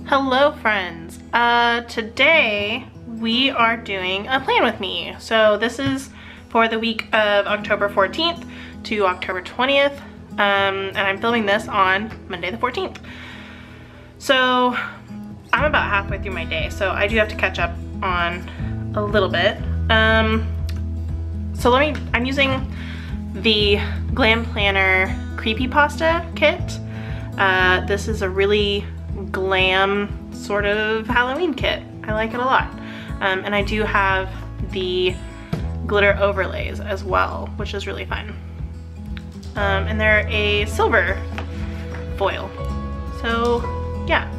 Hello friends, today we are doing a plan with me. So this is for the week of October 14th to October 20th, and I'm filming this on Monday the 14th. So I'm about halfway through my day, so I do have to catch up on a little bit. I'm using the Glam Planner Creepypasta kit. This is a really glam sort of Halloween kit. I like it a lot. And I do have the glitter overlays as well, which is really fun. And they're a silver foil. So yeah,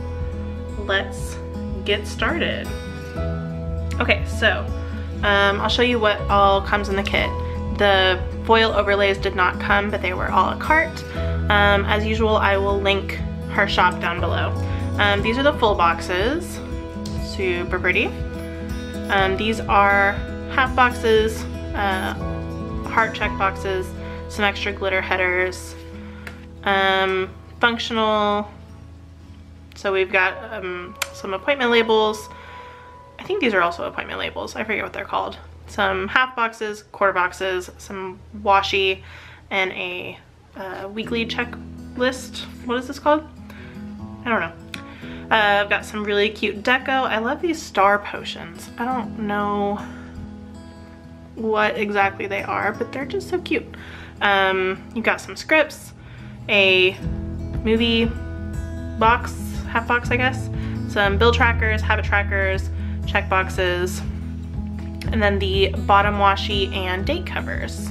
let's get started. Okay, so I'll show you what all comes in the kit. The foil overlays did not come, but they were all a cart. As usual, I will link her shop down below. These are the full boxes, super pretty. These are half boxes, heart check boxes, some extra glitter headers, functional. So we've got some appointment labels. I think these are also appointment labels. I forget what they're called. Some half boxes, quarter boxes, some washi, and a weekly checklist. What is this called? I don't know. I've got some really cute deco. I love these star potions. I don't know what exactly they are, but they're just so cute. You've got some scripts, a movie box, half box I guess, some bill trackers, habit trackers, check boxes, and then the bottom washi and date covers.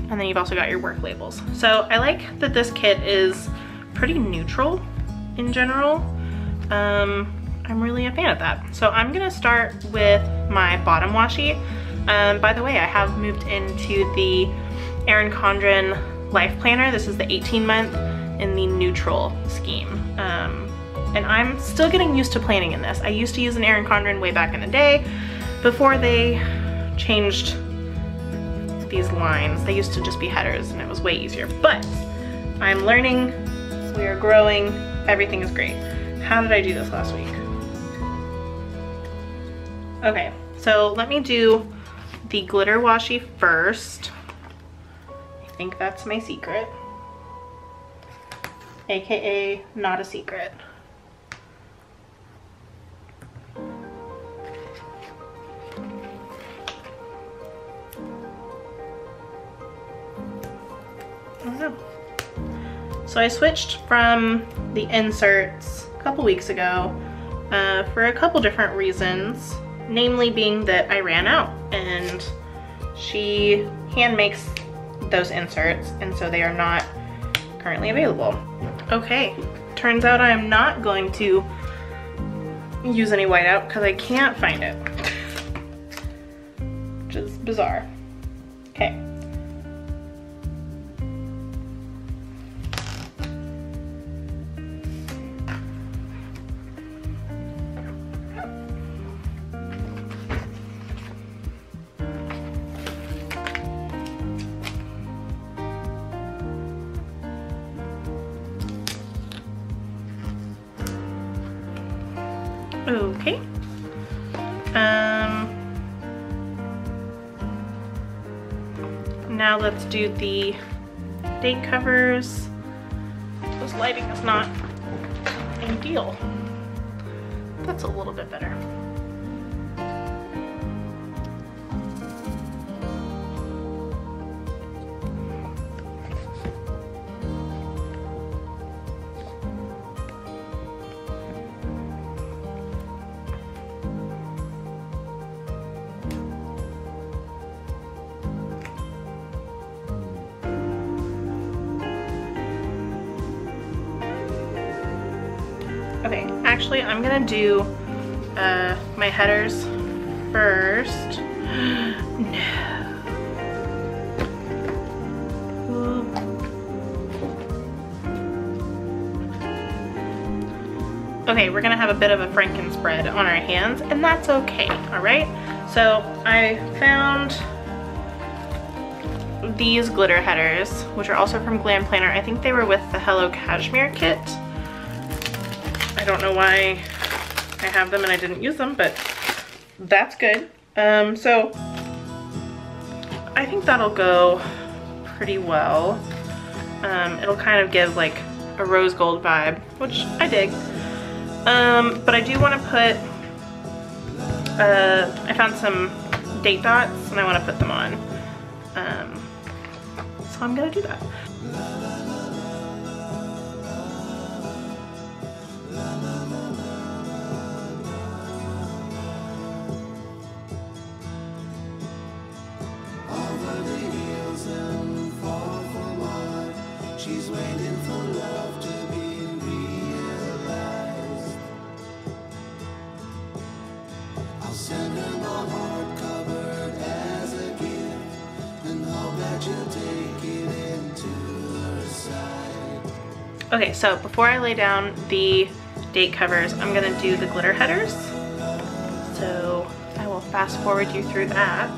And then you've also got your work labels. So I like that this kit is pretty neutral in general. I'm really a fan of that. So I'm gonna start with my bottom washi. By the way, I have moved into the Erin Condren Life Planner. This is the 18-month in the neutral scheme. And I'm still getting used to planning in this. I used to use an Erin Condren way back in the day before they changed these lines. They used to just be headers and it was way easier, but I'm learning, we are growing, everything is great. How did I do this last week? Okay, so let me do the glitter washi first. I think that's my secret, AKA not a secret. So I switched from the inserts a couple weeks ago for a couple different reasons, namely being that I ran out and she hand makes those inserts and so they are not currently available. Okay, turns out I am not going to use any whiteout because I can't find it, which is bizarre. Okay. Okay. Now let's do the date covers. This lighting is not ideal. That's a little bit better. Okay, actually I'm gonna do my headers first. No. Okay, we're gonna have a bit of a Franken spread on our hands, and that's okay, all right? So I found these glitter headers, which are also from Glam Planner. I think they were with the Hello Cashmere kit. I don't know why I have them and I didn't use them, but that's good. So I think that'll go pretty well. It'll kind of give like a rose gold vibe, which I dig. But I do want to put, I found some date dots and I want to put them on. So I'm gonna do that. She's waiting for love to be realized. I'll send her my heart covered as a gift, and hope that you'll take it into her side. Okay, so before I lay down the date covers, I'm gonna do the glitter headers. So I will fast forward you through that.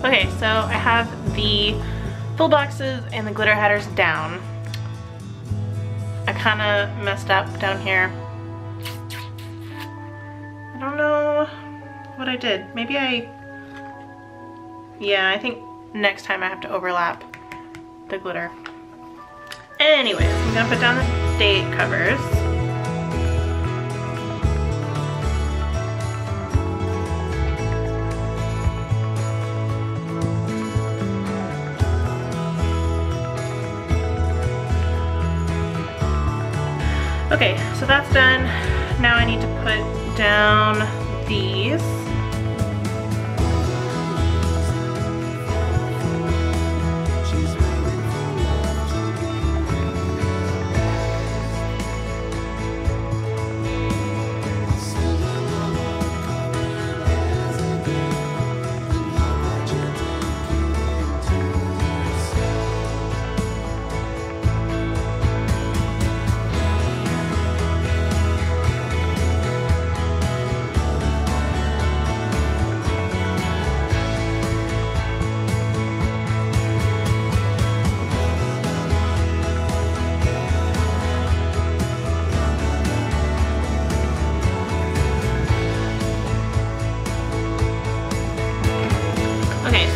Okay, so I have the fill boxes and the glitter headers down. I kind of messed up down here. I don't know what I did. Maybe yeah, I think next time I have to overlap the glitter. Anyways, I'm gonna put down the date covers. Okay, so that's done. Now I need to put down these.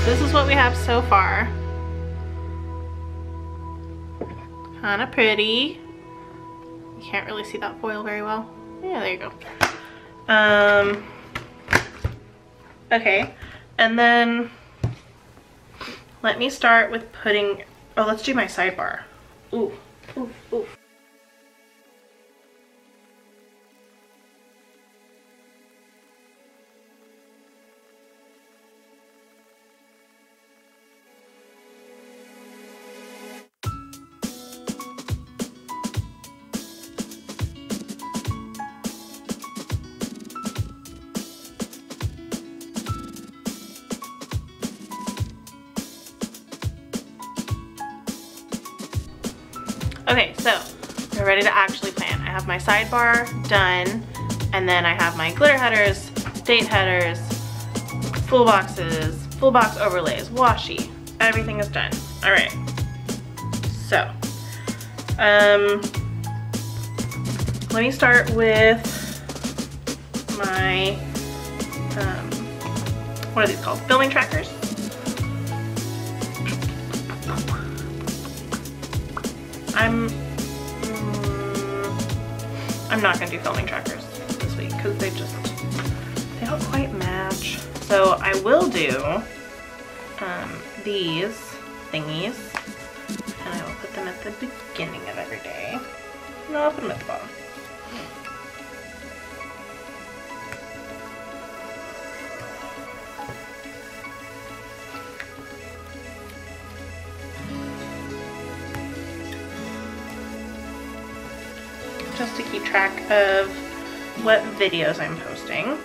This is what we have so far. Kind of pretty. You can't really see that foil very well. Yeah, there you go. Okay, and then let me start with putting, oh, let's do my sidebar. Ooh, ooh, ooh. Okay, so we're ready to actually plan. I have my sidebar done, and then I have my glitter headers, date headers, full boxes, full box overlays, washi. Everything is done. All right. So, let me start with my, what are these called? Filming trackers. I'm not gonna do filming trackers this week because they don't quite match. So I will do these thingies, and I will put them at the beginning of every day. No, I'll put them at the bottom. Just to keep track of what videos I'm posting.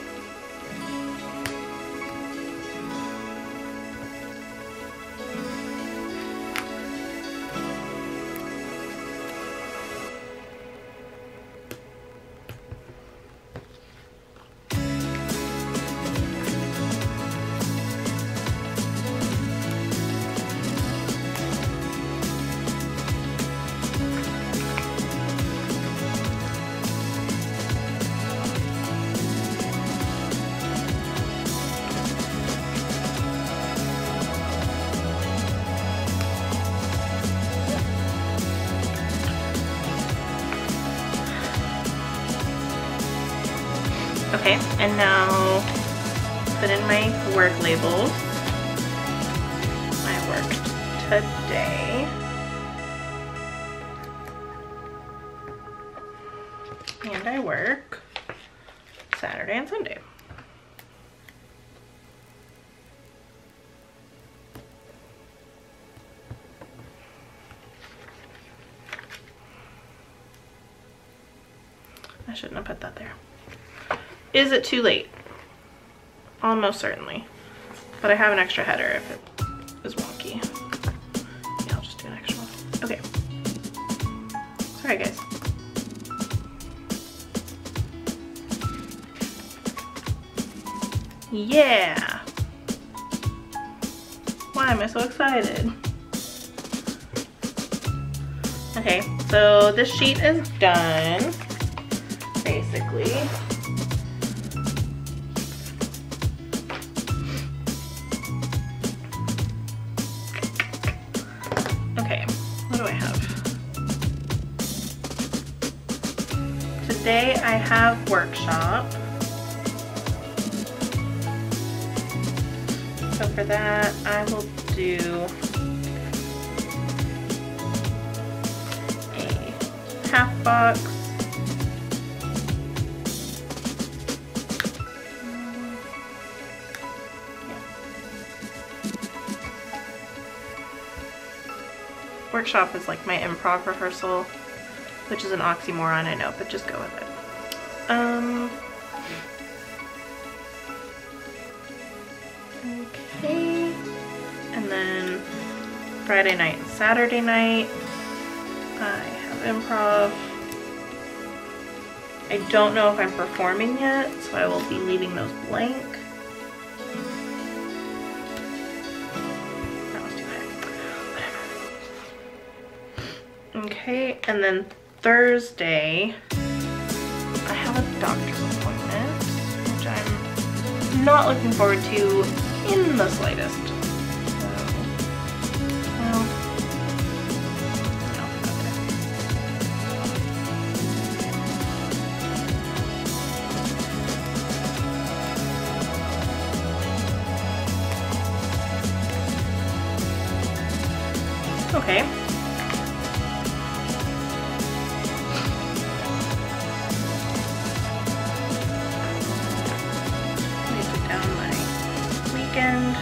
Okay, and now put in my work labels. I worked today. And I work Saturday and Sunday. I shouldn't have put that there. Is it too late? Almost certainly. But I have an extra header if it is wonky. Yeah, I'll just do an extra one. Okay. Sorry guys. Yeah! Why am I so excited? Okay, so this sheet is done, basically. Okay, what do I have? Today I have workshop. So for that, I will do a half box. Workshop is like my improv rehearsal, which is an oxymoron, I know, but just go with it. Okay, and then Friday night and Saturday night, I have improv. I don't know if I'm performing yet, so I will be leaving those blank. That was too high. Whatever. Okay, and then Thursday, I have a doctor's appointment, which I'm not looking forward to in the slightest. So, well, okay. Let me put down my weekend.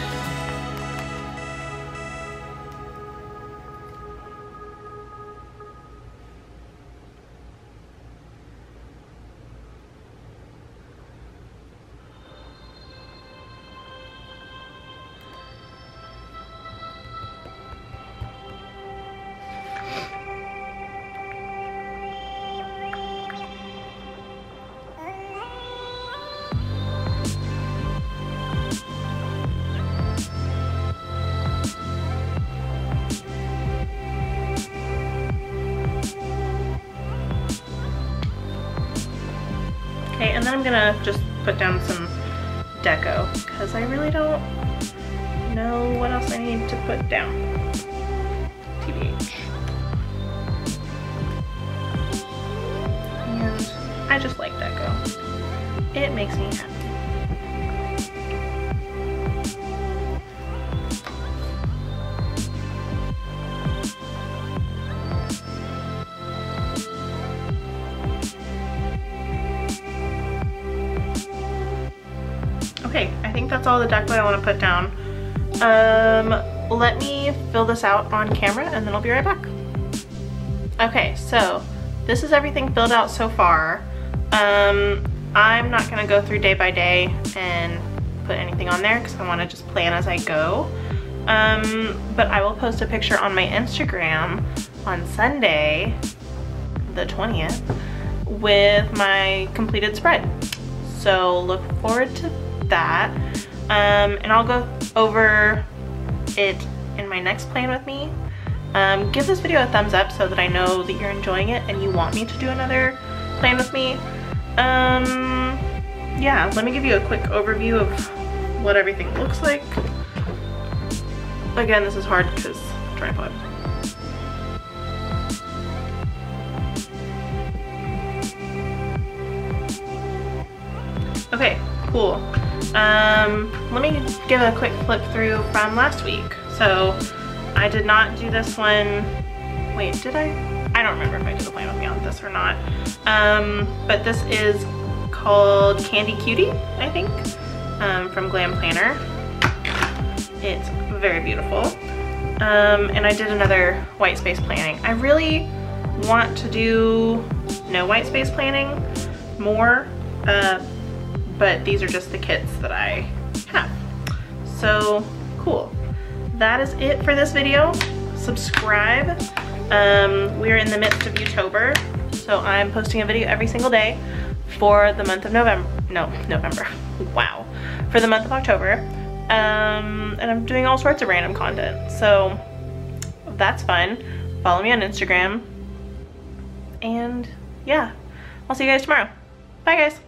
Okay, and then I'm gonna just put down some deco because I really don't know what else I need to put down. TBH. And I just like deco. It makes me happy. Okay, I think that's all the deco I want to put down. Let me fill this out on camera and then I'll be right back. Okay, so this is everything filled out so far. I'm not gonna go through day by day and put anything on there because I want to just plan as I go. But I will post a picture on my Instagram on Sunday, the 20th, with my completed spread. So look forward to that. And I'll go over it in my next plan with me. Give this video a thumbs up so that I know that you're enjoying it and you want me to do another plan with me. Yeah, let me give you a quick overview of what everything looks like. Again, this is hard because tripod. Okay, cool. Let me give a quick flip through from last week. So I did not do this one. Wait, did I? I don't remember if I did a plan with me on this or not. But this is called Candy Cutie, I think, from Glam Planner. It's very beautiful. And I did another white space planning. I really want to do no white space planning more, but these are just the kits that I have. So cool. That is it for this video. Subscribe. We're in the midst of Youtober, so I'm posting a video every single day for the month of November. Wow. For the month of October. And I'm doing all sorts of random content. So that's fun. Follow me on Instagram. And yeah, I'll see you guys tomorrow. Bye guys.